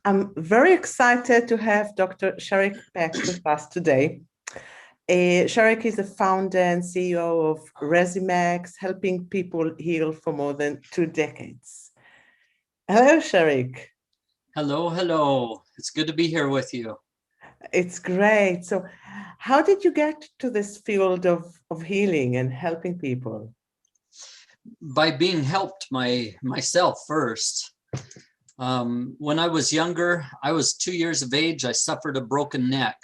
I'm very excited to have Dr. Sharik Peck with us today. Sharik is the founder and CEO of Rezzimax, helping people heal for more than 2 decades. Hello, Sharik. Hello, hello. It's good to be here with you. It's great. So how did you get to this field of healing and helping people? By being helped myself first. When I was younger, I was 2 years of age, I suffered a broken neck.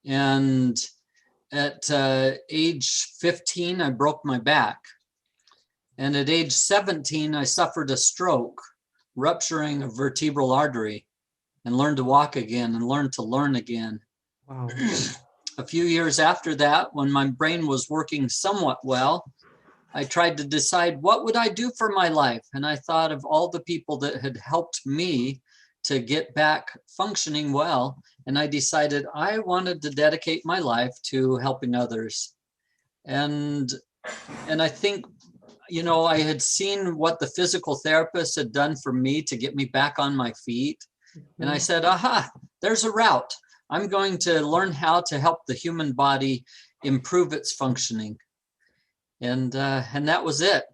And at age 15, I broke my back. And at age 17, I suffered a stroke, rupturing a vertebral artery, and learned to walk again and learned to learn again. Wow. A few years after that, when my brain was working somewhat well, I tried to decide what would I do for my life. And I thought of all the people that had helped me to get back functioning well. And I decided I wanted to dedicate my life to helping others. And I think, you know, I had seen what the physical therapist had done for me to get me back on my feet. And I said, aha, there's a route. I'm going to learn how to help the human body improve its functioning. And that was it.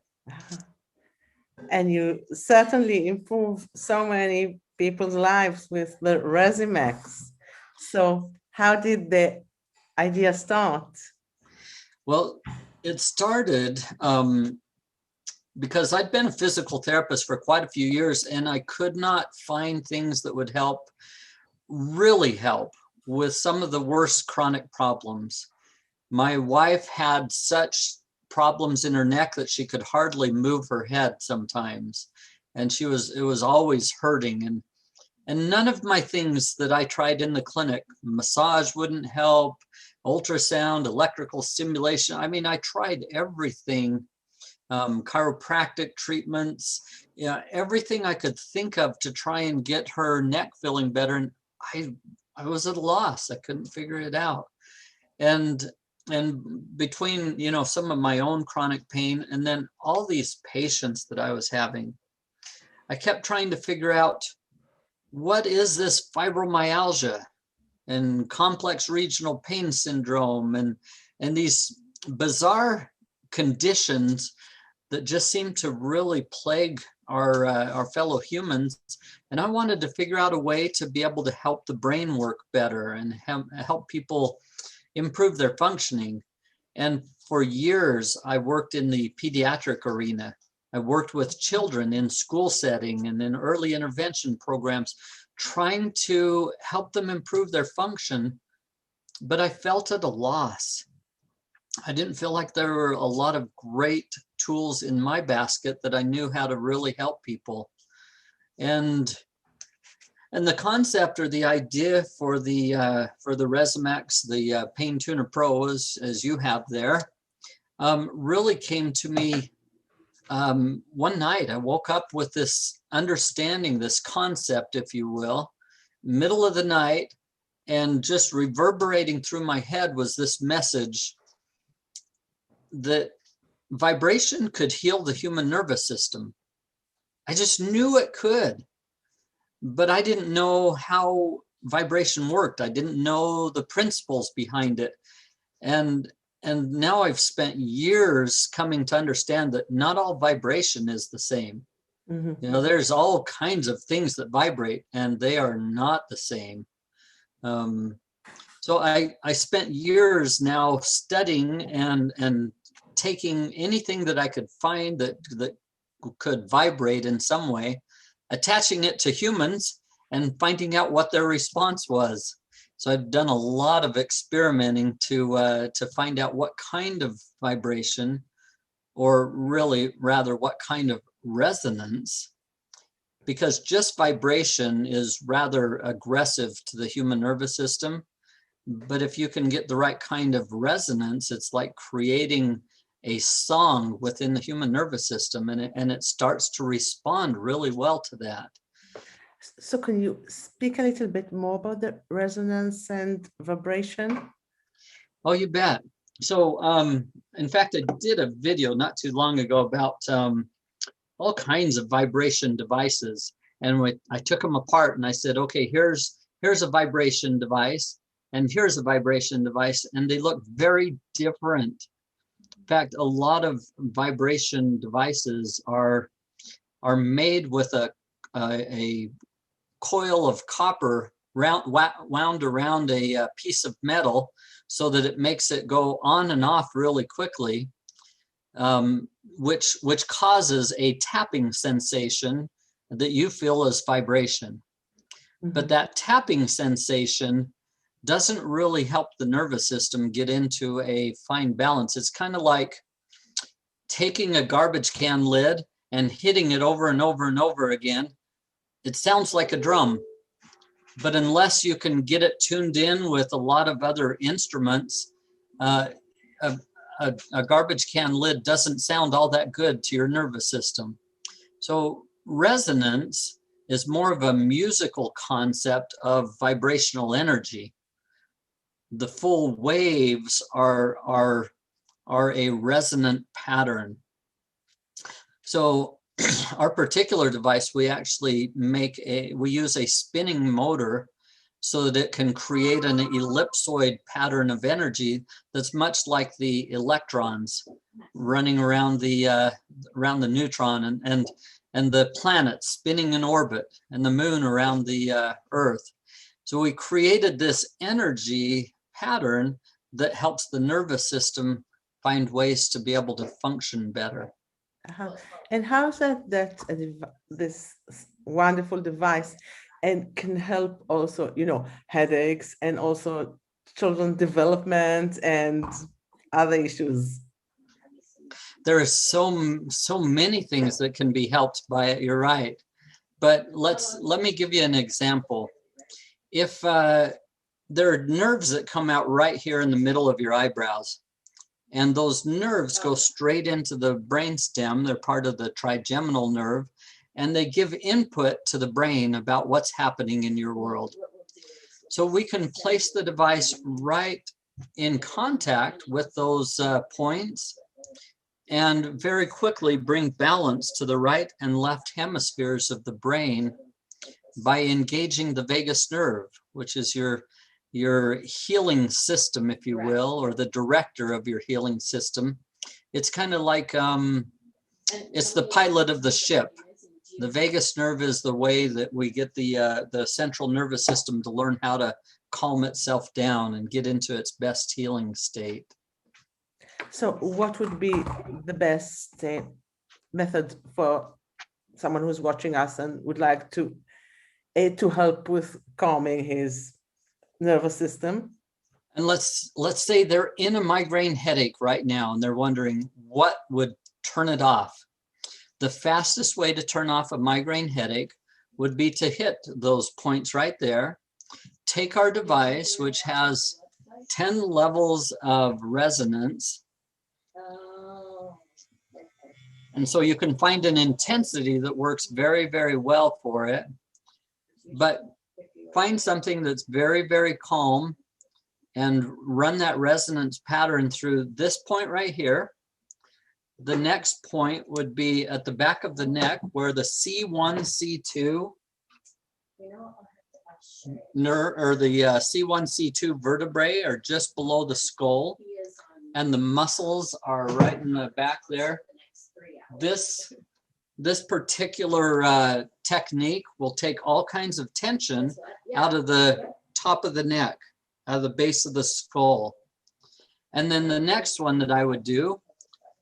And you certainly improve so many people's lives with the Rezzimax. So how did the idea start? Well, it started because I'd been a physical therapist for quite a few years, and I could not find things that would really help with some of the worst chronic problems. My wife had such problems in her neck that she could hardly move her head sometimes, and it was always hurting, and none of my things that I tried in the clinic, massage wouldn't help, ultrasound, electrical stimulation, I mean, I tried everything, chiropractic treatments, everything I could think of to try and get her neck feeling better, and I was at a loss. I couldn't figure it out. And between, you know, some of my own chronic pain and then all these patients that I was having, I kept trying to figure out, what is this fibromyalgia and complex regional pain syndrome and these bizarre conditions that just seem to really plague our fellow humans. And I wanted to figure out a way to be able to help the brain work better and help people improve their functioning. And for years, I worked in the pediatric arena. I worked with children in school setting and in early intervention programs, trying to help them improve their function, but I felt at a loss. I didn't feel like there were a lot of great tools in my basket that I knew how to really help people. And the concept or the idea for the Rezzimax, the Pain Tuner Pro, as you have there, really came to me one night. I woke up with this understanding, this concept, if you will, middle of the night, and just reverberating through my head was this message that vibration could heal the human nervous system. I just knew it could. But I didn't know how vibration worked. I didn't know the principles behind it. And now I've spent years coming to understand that not all vibration is the same. Mm-hmm. You know, there's all kinds of things that vibrate and they are not the same. So I spent years now studying and taking anything that I could find that could vibrate in some way, attaching it to humans and finding out what their response was. So I've done a lot of experimenting to find out what kind of vibration, or really rather what kind of resonance, because just vibration is rather aggressive to the human nervous system. But if you can get the right kind of resonance, it's like creating a song within the human nervous system, and it starts to respond really well to that. So can you speak a little bit more about the resonance and vibration? Oh, you bet. So in fact, I did a video not too long ago about all kinds of vibration devices. And I took them apart and I said, okay, here's a vibration device and here's a vibration device, and they look very different. In fact, a lot of vibration devices are made with a coil of copper wound around a piece of metal so that it makes it go on and off really quickly, which causes a tapping sensation that you feel as vibration. But that tapping sensation doesn't really help the nervous system get into a fine balance. It's kind of like taking a garbage can lid and hitting it over and over and over again. It sounds like a drum, but unless you can get it tuned in with a lot of other instruments, a garbage can lid doesn't sound all that good to your nervous system. So resonance is more of a musical concept of vibrational energy. The full waves are a resonant pattern. So our particular device, we actually we use a spinning motor so that it can create an ellipsoid pattern of energy that's much like the electrons running around the neutron and the planets spinning in orbit and the moon around the Earth. So we created this energy pattern that helps the nervous system find ways to be able to function better. And how is that this wonderful device and can help also, headaches and also children's development and other issues? There are so many things that can be helped by it. You're right, but let me give you an example. If there are nerves that come out right here in the middle of your eyebrows, and those nerves go straight into the brainstem. They're part of the trigeminal nerve, and they give input to the brain about what's happening in your world. So we can place the device right in contact with those points and very quickly bring balance to the right and left hemispheres of the brain by engaging the vagus nerve, which is your healing system, if you will, or the director of your healing system. It's kind of like, it's the pilot of the ship. The vagus nerve is the way that we get the central nervous system to learn how to calm itself down and get into its best healing state. So what would be the best method for someone who's watching us and would like to help with calming his nervous system? And let's say they're in a migraine headache right now and they're wondering what would turn it off. The fastest way to turn off a migraine headache would be to hit those points right there. Take our device, which has 10 levels of resonance. And so you can find an intensity that works very, very well for it. But find something that's very, very calm and run that resonance pattern through this point right here. The next point would be at the back of the neck where the C1, C2 nerve, or the C1, C2 vertebrae are just below the skull, and the muscles are right in the back there. This particular technique will take all kinds of tension out of the top of the neck, out of the base of the skull. And then the next one that I would do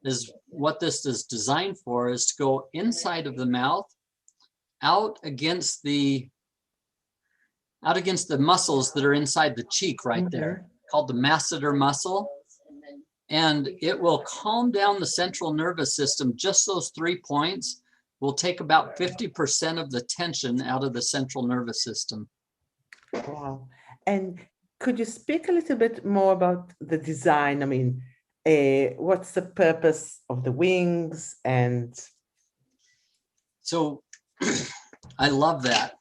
is what this is designed for, is to go inside of the mouth, out against the muscles that are inside the cheek right there, called the masseter muscle. And it will calm down the central nervous system. Just those 3 points will take about 50% of the tension out of the central nervous system. Wow. And could you speak a little bit more about the design? I mean, what's the purpose of the wings? And so I love that,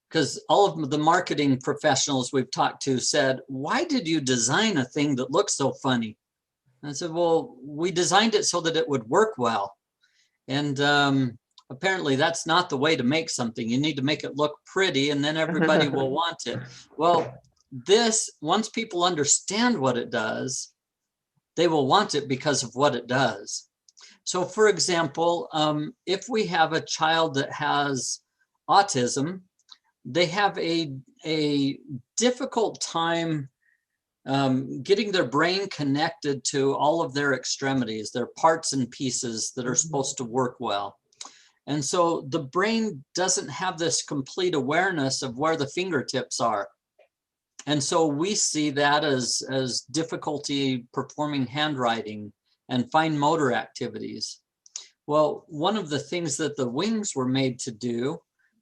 because all of the marketing professionals we've talked to said, why did you design a thing that looks so funny? And I said, well, we designed it so that it would work well. And apparently that's not the way to make something. You need to make it look pretty and then everybody will want it. Well, this, once people understand what it does, they will want it because of what it does. So for example, if we have a child that has autism, they have a difficult time getting their brain connected to all of their extremities, their parts and pieces that are supposed to work well. And so the brain doesn't have this complete awareness of where the fingertips are. And so we see that as difficulty performing handwriting and fine motor activities. Well, one of the things that the wings were made to do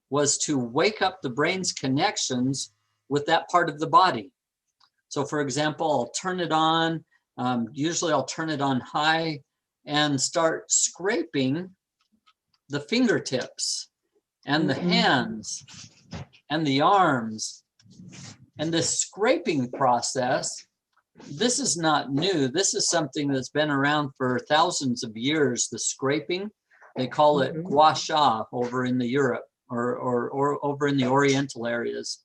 was to wake up the brain's connections with that part of the body. So for example, I'll turn it on, usually I'll turn it on high and start scraping the fingertips and the hands and the arms. And this scraping process, this is not new. This is something that's been around for thousands of years, the scraping. They call it gua sha over in the Europe or over in the Oriental areas.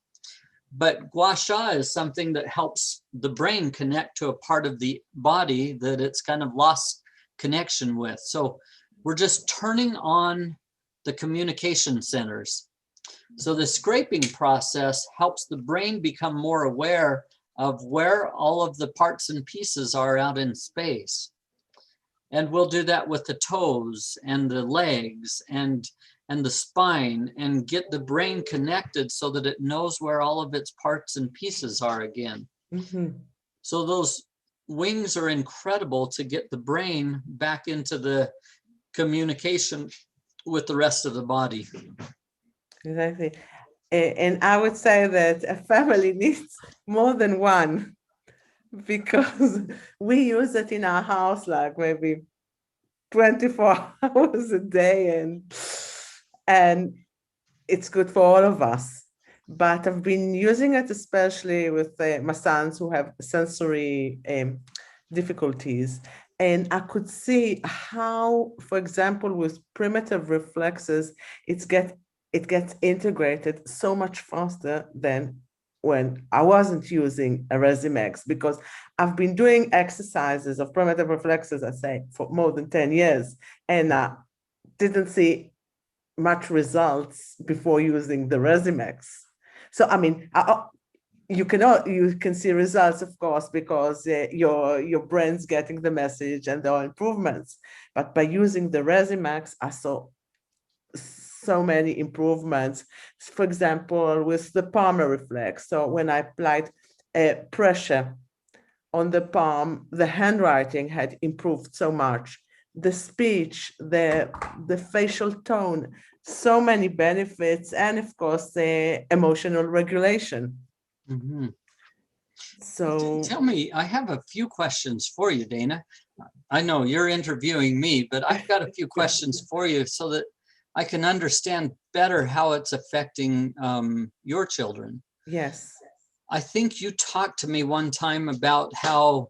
But gua sha is something that helps the brain connect to a part of the body that it's kind of lost connection with. So we're just turning on the communication centers. So the scraping process helps the brain become more aware of where all of the parts and pieces are out in space. And we'll do that with the toes and the legs and the spine and get the brain connected so that it knows where all of its parts and pieces are again. So those wings are incredible to get the brain back into the communication with the rest of the body. Exactly. And I would say that a family needs more than one, because we use it in our house like maybe 24 hours a day, and it's good for all of us. But I've been using it especially with my sons who have sensory difficulties. And I could see how, for example, with primitive reflexes, it gets integrated so much faster than when I wasn't using a Rezzimax, because I've been doing exercises of primitive reflexes, I say, for more than 10 years, and I didn't see much results before using the Rezzimax. So, I mean, you can see results, of course, because your brain's getting the message and there are improvements. But by using the Rezzimax, I saw so many improvements. For example, with the palmar reflex. So when I applied pressure on the palm, the handwriting had improved so much. The speech, the facial tone, so many benefits, and of course, the emotional regulation. So tell me, I have a few questions for you, Dana. I know you're interviewing me, but I've got a few questions for you so that I can understand better how it's affecting your children. yes. I think you talked to me one time about how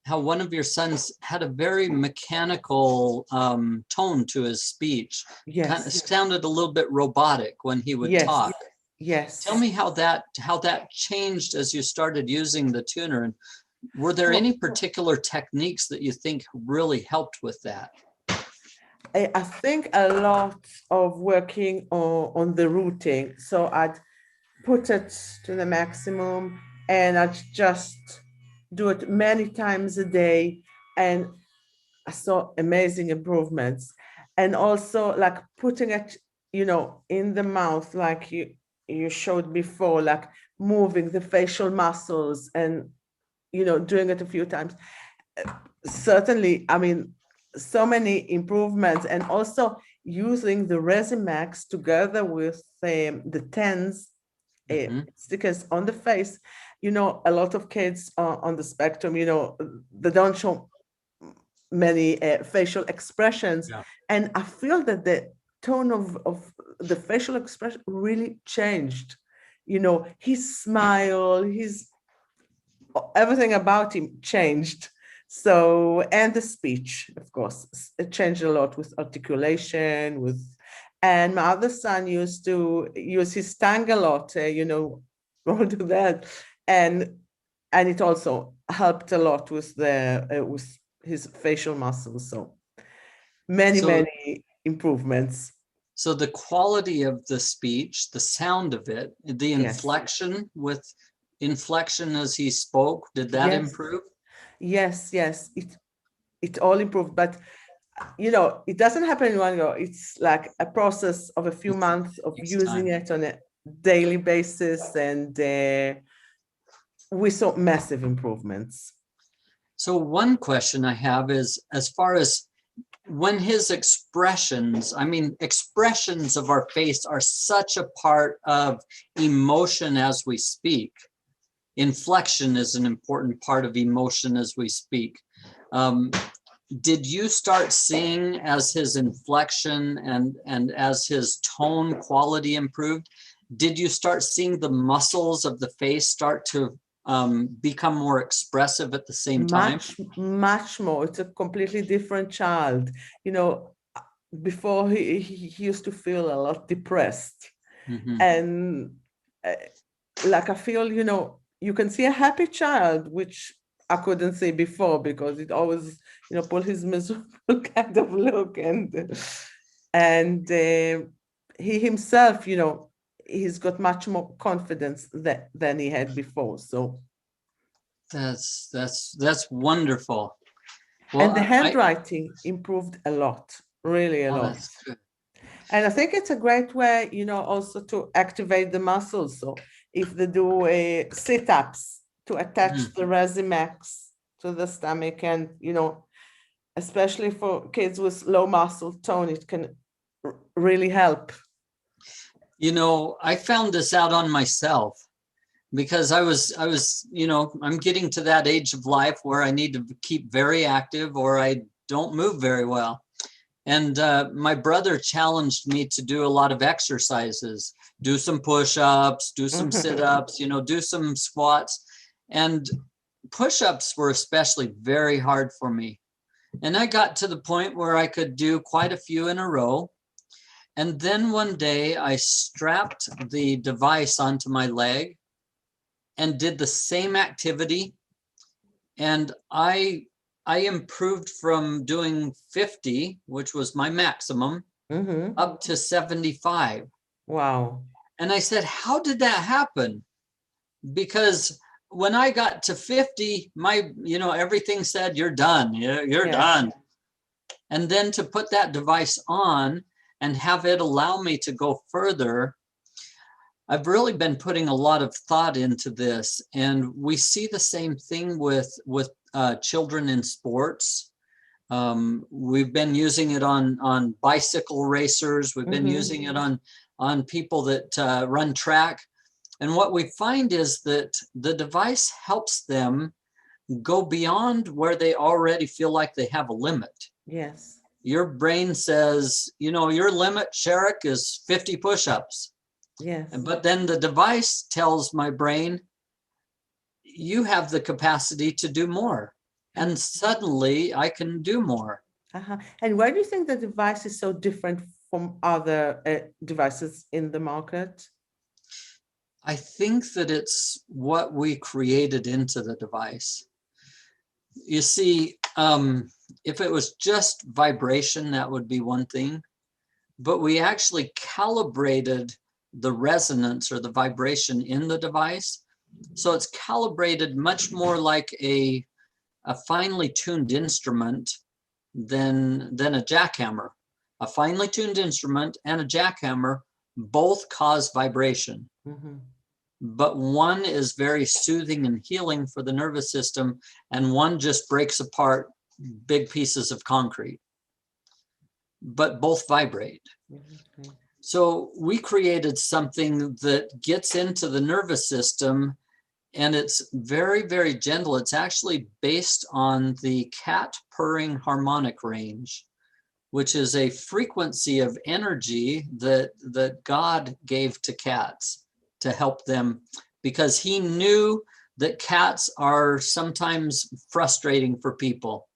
one of your sons had a very mechanical tone to his speech. Yes. Kind of sounded a little bit robotic when he would talk. Yes. Tell me how that changed as you started using the tuner, and were there any particular techniques that you think really helped with that? I think a lot of working on the routing. So I'd put it to the maximum and I'd just do it many times a day, and I saw amazing improvements. And also like putting it, in the mouth, like you showed before, like moving the facial muscles and, doing it a few times. Certainly, I mean, so many improvements, and also using the Rezzimax together with the TENS stickers on the face. A lot of kids on the spectrum, they don't show many facial expressions. And I feel that the tone of the facial expression really changed. His smile, everything about him changed. So, and the speech, of course, it changed a lot with articulation, And my other son used to use his tongue a lot, all do that. And it also helped a lot with with his facial muscles. So many, So, many improvements. so the quality of the speech, the sound of it, the Yes. inflection as he spoke, did that Yes. improve? Yes, yes. It all improved, but it doesn't happen in one go. It's like a process of a few months of using it on a daily basis, and we saw massive improvements. So one question I have is, as far as when his expressions of our face are such a part of emotion as we speak. Inflection is an important part of emotion as we speak. Did you start seeing, as his inflection and as his tone quality improved, did you start seeing the muscles of the face start to become more expressive at the same time? Much more. It's a completely different child. Before he used to feel a lot depressed. Mm-hmm. And like I feel, you can see a happy child, which I couldn't see before because it always, pull his miserable kind of look. And he himself, he's got much more confidence than he had before. So that's wonderful. Well, and the handwriting improved a lot, really a lot. That's good. And I think it's a great way, also to activate the muscles. So if they do sit-ups to attach the Rezzimax to the stomach, and, especially for kids with low muscle tone, it can really help. I found this out on myself because I was, I'm getting to that age of life where I need to keep very active or I don't move very well. And my brother challenged me to do a lot of exercises, do some push-ups, do some sit-ups, do some squats. And push-ups were especially very hard for me. And I got to the point where I could do quite a few in a row. And then one day I strapped the device onto my leg and did the same activity. And I improved from doing 50, which was my maximum, up to 75. Wow. And I said, how did that happen? Because when I got to 50, everything said, you're done, you're done. And then to put that device on and have it allow me to go further, I've really been putting a lot of thought into this. And we see the same thing with children in sports. We've been using it on bicycle racers. We've been using it on people that run track. And what we find is that the device helps them go beyond where they already feel like they have a limit. Yes. Your brain says, your limit, Sharik, is 50 push-ups. Yes. But then the device tells my brain, you have the capacity to do more. And suddenly I can do more. And why do you think the device is so different from other devices in the market? I think that it's what we created into the device. You see, if it was just vibration, that would be one thing. But we actually calibrated the resonance or the vibration in the device. So it's calibrated much more like a finely tuned instrument than a jackhammer. A finely tuned instrument and a jackhammer both cause vibration. But one is very soothing and healing for the nervous system, and one just breaks apart big pieces of concrete. But both vibrate. So we created something that gets into the nervous system, and it's very, very gentle. It's actually based on the cat purring harmonic range, which is a frequency of energy that God gave to cats to help them, because he knew that cats are sometimes frustrating for people.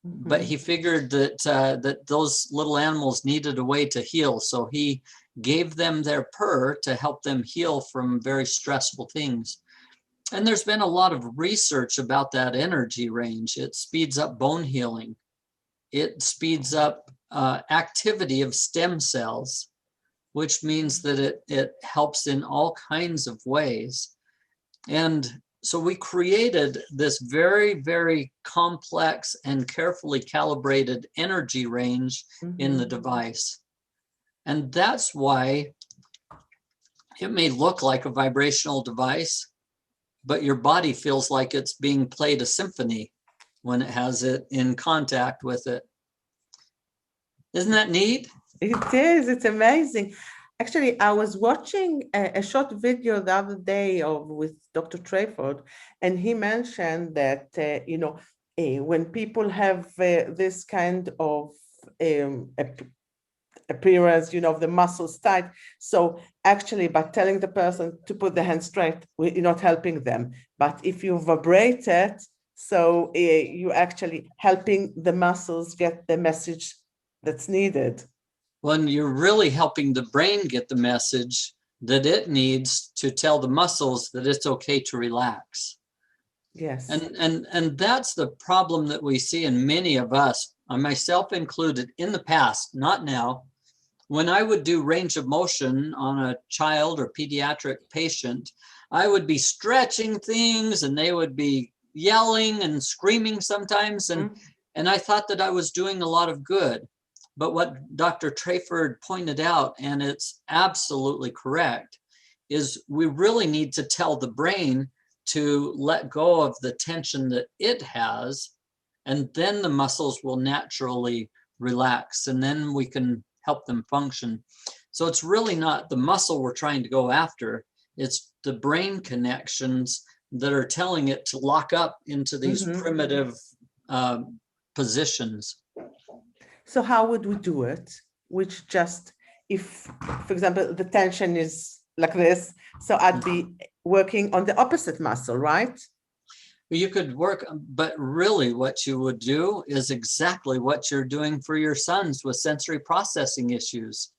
but he figured that that those little animals needed a way to heal. So he gave them their purr to help them heal from very stressful things. And there's been a lot of research about that energy range. It speeds up bone healing. It speeds up activity of stem cells, which means that it helps in all kinds of ways. And so we created this very, very complex and carefully calibrated energy range in the device. And that's why it may look like a vibrational device, but your body feels like it's being played a symphony when it has it in contact with it. Isn't that neat? It is, it's amazing. Actually, I was watching a short video the other day with Dr. Trayford, and he mentioned that, when people have this kind of appearance, the muscles tight. So actually, by telling the person to put the hand straight, you're not helping them. But if you vibrate it, so you're actually helping the muscles get the message that's needed. When you're really helping the brain get the message that it needs to tell the muscles that it's okay to relax. Yes. And that's the problem that we see in many of us, myself included, in the past, not now. When I would do range of motion on a child or pediatric patient, I would be stretching things and they would be yelling and screaming sometimes. And I thought that I was doing a lot of good. But what Dr. Trayford pointed out, and it's absolutely correct, is we really need to tell the brain to let go of the tension that it has, and then the muscles will naturally relax, and then we can help them function. So it's really not the muscle we're trying to go after, it's the brain connections that are telling it to lock up into these primitive positions. So how would we do it? Which just, if, for example, the tension is like this, so I'd be working on the opposite muscle, right? You could work, but really what you would do is exactly what you're doing for your sons with sensory processing issues.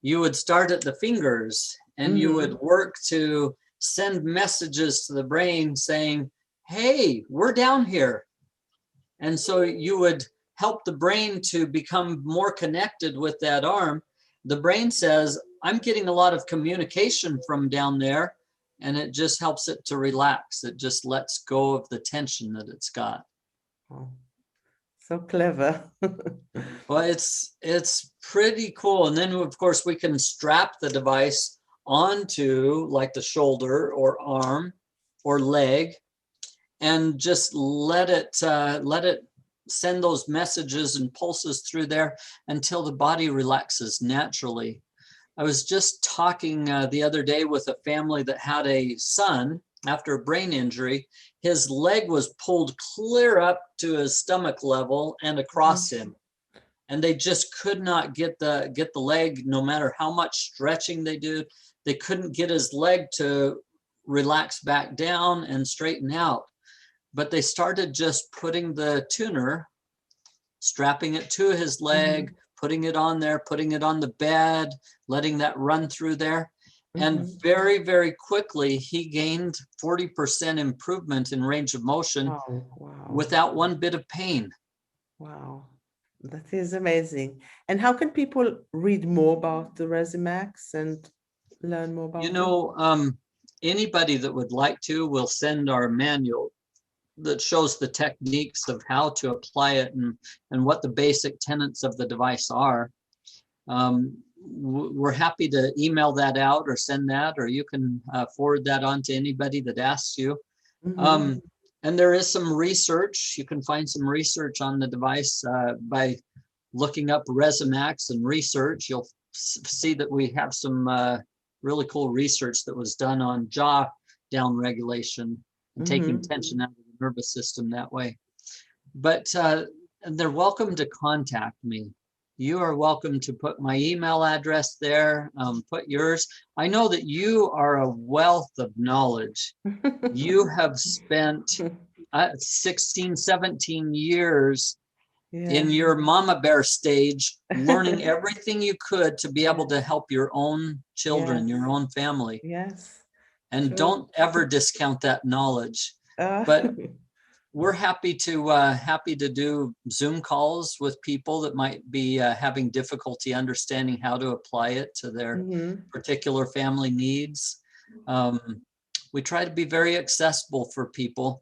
You would start at the fingers and you would work to send messages to the brain saying, hey, we're down here. And so you would help the brain to become more connected with that arm. The brain says, I'm getting a lot of communication from down there, and it just helps it to relax. It just lets go of the tension that it's got. Oh, so clever. Well, it's pretty cool. And then, of course, we can strap the device onto like the shoulder or arm or leg and just let it send those messages and pulses through there until the body relaxes naturally. I was just talking the other day with a family that had a son after a brain injury. His leg was pulled clear up to his stomach level and across him. And they just could not get the leg, no matter how much stretching they did. They couldn't get his leg to relax back down and straighten out. But they started just putting the tuner, strapping it to his leg, putting it on there, putting it on the bed, letting that run through there. And very, very quickly, he gained 40% improvement in range of motion without one bit of pain. Wow, that is amazing. And how can people read more about the Rezzimax and learn more about it? Anybody that would like to, will send our manual that shows the techniques of how to apply it and what the basic tenets of the device are. We're happy to email that out or send that, or you can forward that on to anybody that asks you. And there is some research. You can find some research on the device by looking up Rezzimax and research. You'll see that we have some really cool research that was done on jaw down regulation and taking tension out of the nervous system that way. But they're welcome to contact me. You are welcome to put my email address there, put yours. I know that you are a wealth of knowledge. You have spent 16, 17 years in your mama bear stage, learning everything you could to be able to help your own children, your own family. Yes. And True. don't ever discount that knowledge. But we're happy to do Zoom calls with people that might be having difficulty understanding how to apply it to their particular family needs. We try to be very accessible for people.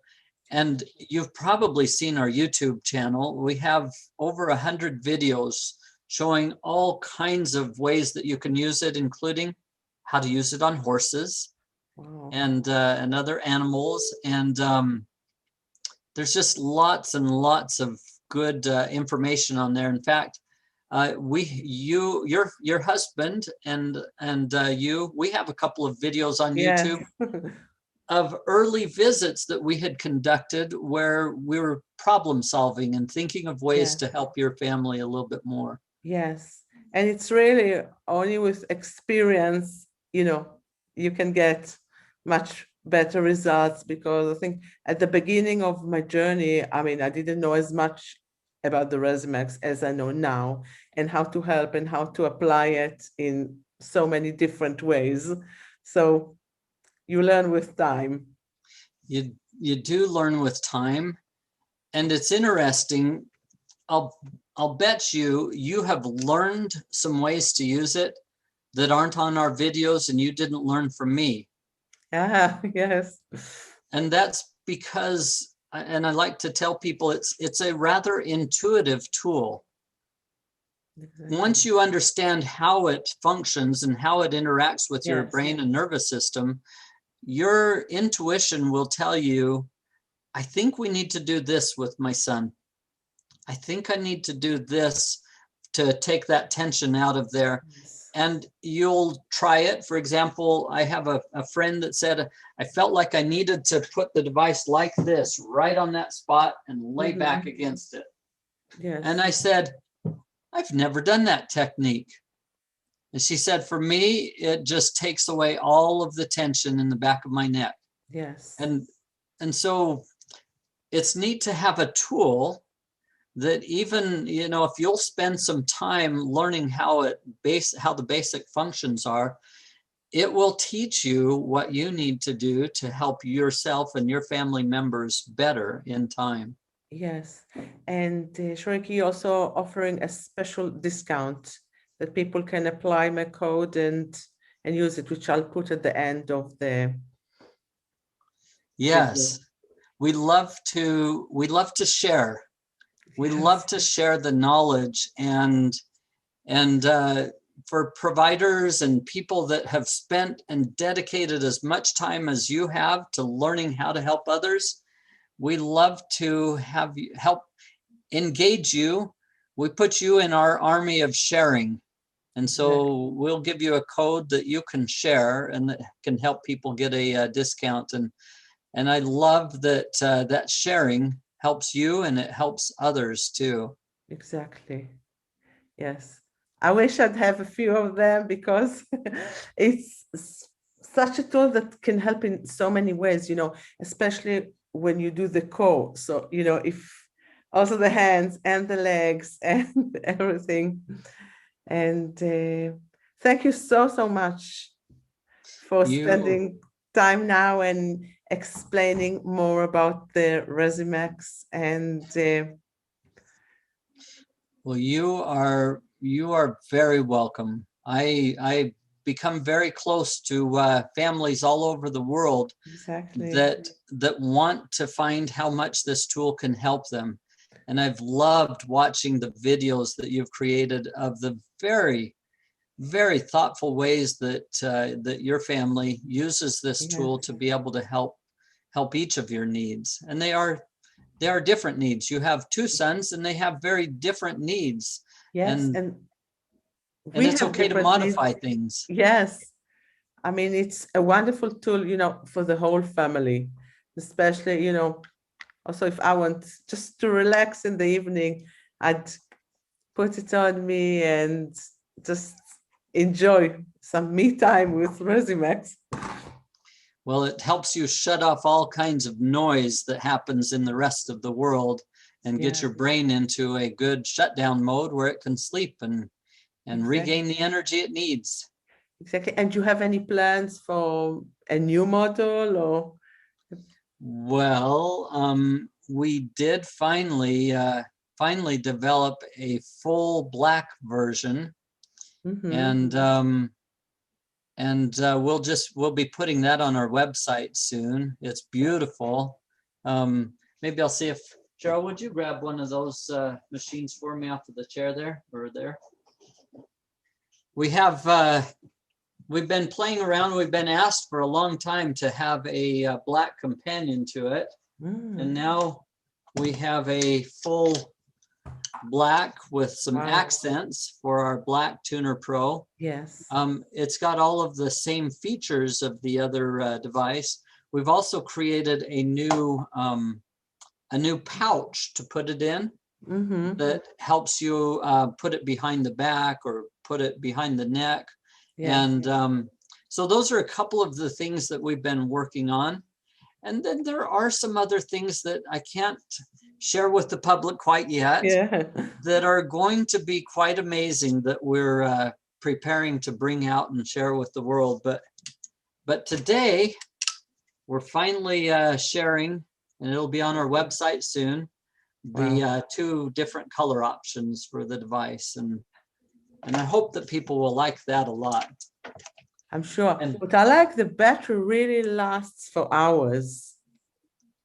And you've probably seen our YouTube channel. We have over 100 videos showing all kinds of ways that you can use it, including how to use it on horses and other animals. And there's just lots and lots of good information on there. In fact, your husband and you, we have a couple of videos on YouTube of early visits that we had conducted where we were problem solving and thinking of ways to help your family a little bit more. Yes. And it's really only with experience, you can get much better results, because I think at the beginning of my journey, I mean, I didn't know as much about the Rezzimax as I know now, and how to help and how to apply it in so many different ways. So you learn with time. You do learn with time. And it's interesting. I'll bet you have learned some ways to use it that aren't on our videos and you didn't learn from me. Yes. And that's because, and I like to tell people, it's a rather intuitive tool. Exactly. Once you understand how it functions and how it interacts with your brain and nervous system, your intuition will tell you, I think we need to do this with my son. I think I need to do this to take that tension out of there. And you'll try it. For example, I have a friend that said, I felt like I needed to put the device like this, right on that spot and lay back against it. Yes. And I said, I've never done that technique. And she said, for me, it just takes away all of the tension in the back of my neck. Yes. And so it's neat to have a tool that even, if you'll spend some time learning how the basic functions are, it will teach you what you need to do to help yourself and your family members better in time. Yes. And Sharik, you also offering a special discount that people can apply my code and use it, which I'll put at the end of the Yes. Video. We love to share. We love to share the knowledge, and for providers and people that have spent and dedicated as much time as you have to learning how to help others, we love to have you help engage you. We put you in our army of sharing. And so we'll give you a code that you can share and that can help people get a discount. And I love that that sharing helps you and it helps others too. Exactly. Yes. I wish I'd have a few of them, because it's such a tool that can help in so many ways, especially when you do the core. So, if also the hands and the legs and everything. And thank you so much for spending time now and explaining more about the Rezzimax. And well, you are very welcome. I become very close to families all over the world that want to find how much this tool can help them. And I've loved watching the videos that you've created of the very, very thoughtful ways that that your family uses this tool to be able to help each of your needs. And they are different needs. You have two sons and they have very different needs. Yes, and it's okay to modify things. Yes. I mean, it's a wonderful tool, for the whole family, especially, also if I want just to relax in the evening, I'd put it on me and just enjoy some me time with Rezzimax. Well, it helps you shut off all kinds of noise that happens in the rest of the world and get your brain into a good shutdown mode where it can sleep and regain the energy it needs. Exactly. And do you have any plans for a new model or? Well, we did finally develop a full black version, and we'll be putting that on our website soon. It's beautiful. Maybe I'll see if Cheryl, would you grab one of those machines for me off of the chair there or there? We have we've been playing around. We've been asked for a long time to have a black companion to it, and now we have a full black with some accents for our black Tuner Pro. Yes. It's got all of the same features of the other device. We've also created a new pouch to put it in that helps you put it behind the back or put it behind the neck. And so those are a couple of the things that we've been working on. And then there are some other things that I can't share with the public quite yet that are going to be quite amazing that we're preparing to bring out and share with the world. But today we're finally sharing, and it'll be on our website soon, the 2 different color options for the device. And I hope that people will like that a lot. I'm sure. But I like the battery really lasts for hours.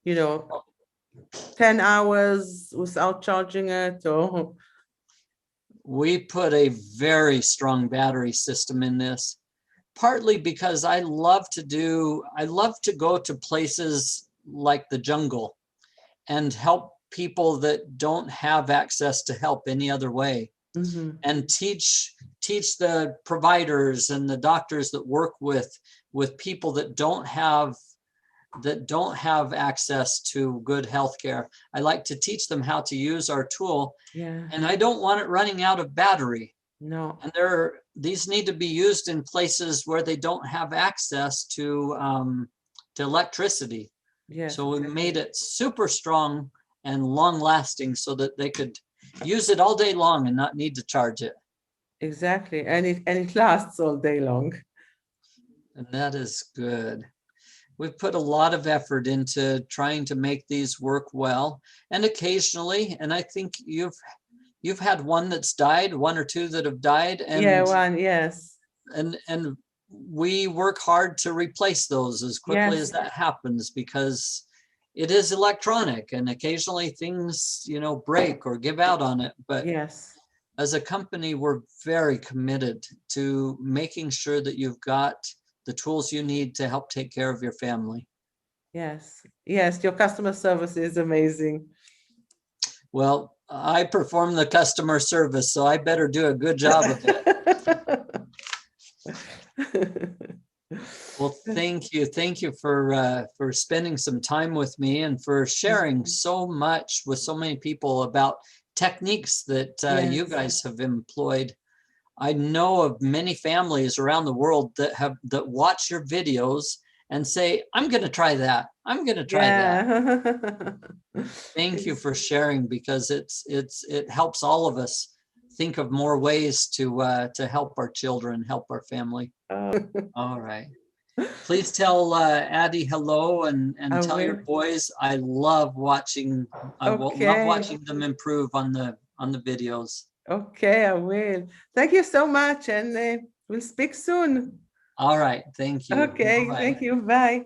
10 hours without charging it, or? We put a very strong battery system in this, partly because I love to go to places like the jungle and help people that don't have access to help any other way, and teach the providers and the doctors that work with people that don't have access to good health care. I like to teach them how to use our tool, and I don't want it running out of battery. No. And these need to be used in places where they don't have access to electricity. So we made it super strong and long lasting so that they could use it all day long and not need to charge it. Exactly. And it lasts all day long. And that is good. We've put a lot of effort into trying to make these work well. And occasionally, and I think you've had one that's died, 1 or 2 that have died. And one, yes. And we work hard to replace those as quickly as that happens, because it is electronic and occasionally things, break or give out on it. But as a company, we're very committed to making sure that you've got the tools you need to help take care of your family. Yes, your customer service is amazing. Well, I perform the customer service, so I better do a good job of it. Well, thank you. Thank you for spending some time with me and for sharing so much with so many people about techniques that you guys have employed. I know of many families around the world that watch your videos and say, I'm going to try that. I'm going to try that. Thank you for sharing, because it helps all of us think of more ways to help our children, help our family. All right. Please tell Addie hello and tell your boys I love watching. I love watching them improve on the videos. Okay, I will. Thank you so much, and we'll speak soon. All right. Thank you. Okay. Bye-bye. Thank you. Bye.